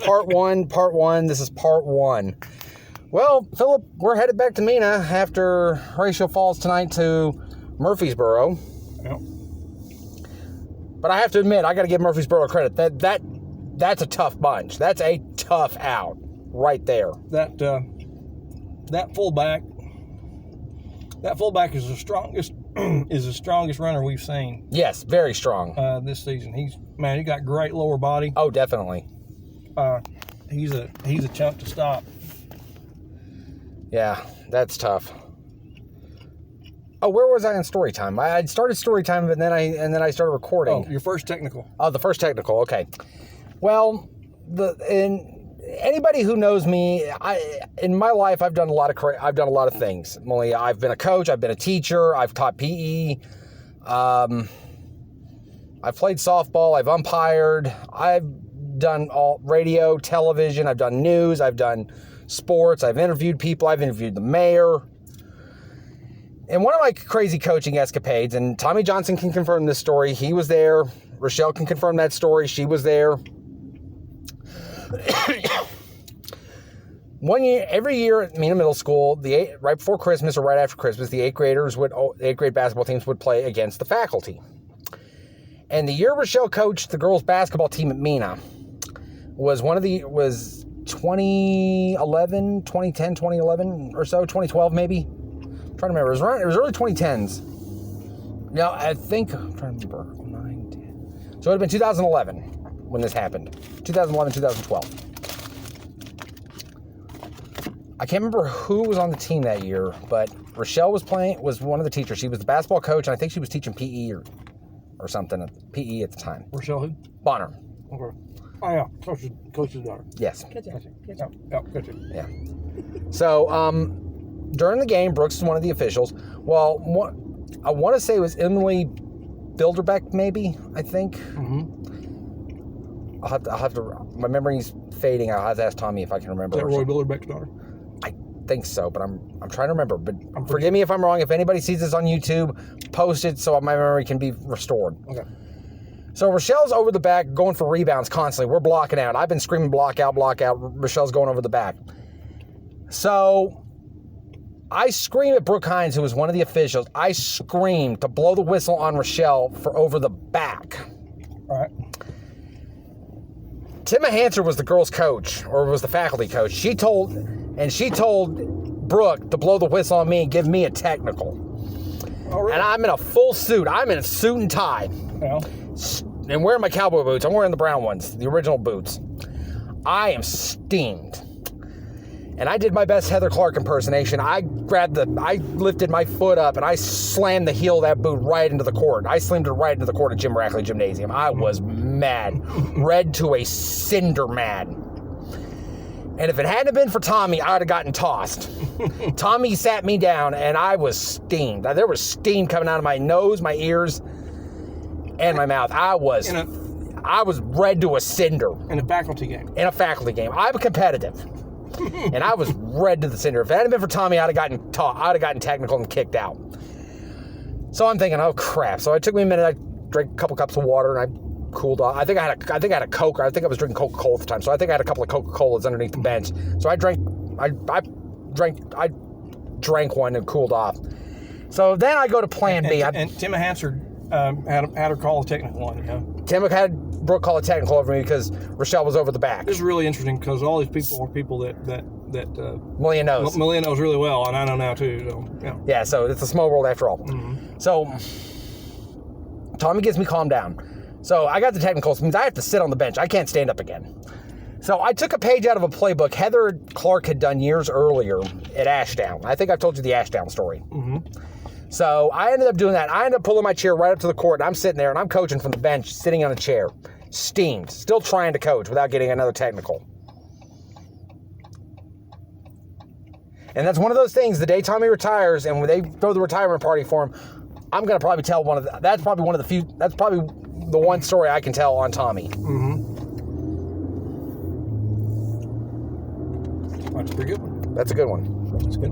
Part one. This is part one. Well, Philip, we're headed back to Mena after Horatio Falls tonight to Murfreesboro. Yep. But I have to admit, I got to give Murfreesboro credit. That's a tough bunch. That's a tough out right there. That fullback is the strongest runner we've seen. Yes, very strong. This season. He got great lower body. Oh, definitely. He's a chunk to stop. Yeah, that's tough. Oh, where was I in story time? I started story time, but then I started recording. Oh, your first technical. Oh, the first technical. Okay. Well, anybody who knows me, in my life I've done a lot of things. I've been a coach, I've been a teacher, I've taught PE, I've played softball, I've umpired, I've done all radio, television, I've done news, I've done sports, I've interviewed people, I've interviewed the mayor. And one of my crazy coaching escapades, and Tommy Johnson can confirm this story, he was there. Rochelle can confirm that story, she was there. One year, every year at Mena Middle School, right before Christmas or right after Christmas, the eighth grade basketball teams would play against the faculty. And the year Rochelle coached the girls basketball team at Mena was 2011, 2010, 2011 or so, 2012 maybe. I'm trying to remember. It was early 2010s. Now, I'm trying to remember. 9, 10. So it would have been 2011 when this happened. 2011, 2012. I can't remember who was on the team that year, but Rochelle was one of the teachers. She was the basketball coach, and I think she was teaching PE or something, PE at the time. Rochelle who? Bonner. Okay. Oh, yeah. Coach's daughter. Yes. Gotcha. Yeah. So, during the game, Brooks is one of the officials. Well, I want to say it was Emily Bilderbeck, maybe, I think. Mm-hmm. I'll have to, my memory's fading. I'll have to ask Tommy if I can remember. Is that Roy Bilderbeck's daughter? I think so, but I'm trying to remember. But forgive me if I'm wrong. If anybody sees this on YouTube, post it so my memory can be restored. Okay. So Rochelle's over the back going for rebounds constantly. We're blocking out. I've been screaming block out. Rochelle's going over the back. So I scream at Brooke Hines, who was one of the officials. I screamed to blow the whistle on Rochelle for over the back. All right. Timma Hanser was the girls' coach, or was the faculty coach. She told Brooke to blow the whistle on me and give me a technical. Oh, really? And I'm in a full suit. I'm in a suit and tie. Yeah. And wearing my cowboy boots. I'm wearing the brown ones, the original boots. I am steamed. And I did my best Heather Clark impersonation. I lifted my foot up and I slammed the heel of that boot right into the court. I slammed it right into the court at Jim Rackley Gymnasium. I was mad. Red to a cinder mad. And if it hadn't been for Tommy, I would have gotten tossed. Tommy sat me down and I was steamed. There was steam coming out of my nose, my ears, and my mouth. I was red to a cinder. In a faculty game. I'm competitive. And I was red to the cinder. If it hadn't been for Tommy, I'd have gotten technical and kicked out. So I'm thinking, oh crap. So it took me a minute. I drank a couple cups of water and I cooled off. I think I had a Coke. I think I was drinking Coca-Cola at the time. So I think I had a couple of Coca-Colas underneath the bench. So I drank one and cooled off. So then I go to plan B. And Timma Hanser had her call a technical on you, huh? Timma had Brooke call a technical over me because Rochelle was over the back. This is really interesting because all these people are people that Malia knows. Malia knows really well, and I know now too. So yeah. Yeah. So it's a small world after all. Mm-hmm. So Tommy gets me calmed down. So I got the technicals. It means I have to sit on the bench. I can't stand up again. So I took a page out of a playbook Heather Clark had done years earlier at Ashdown. I think I've told you the Ashdown story. Mm-hmm. So I ended up doing that. I ended up pulling my chair right up to the court, and I'm sitting there, and I'm coaching from the bench, sitting on a chair, steamed, still trying to coach without getting another technical. And that's one of those things, the day Tommy retires, and when they throw the retirement party for him, I'm going to probably tell that's probably the one story I can tell on Tommy. Mm-hmm. That's a pretty good one. That's a good one. That's good.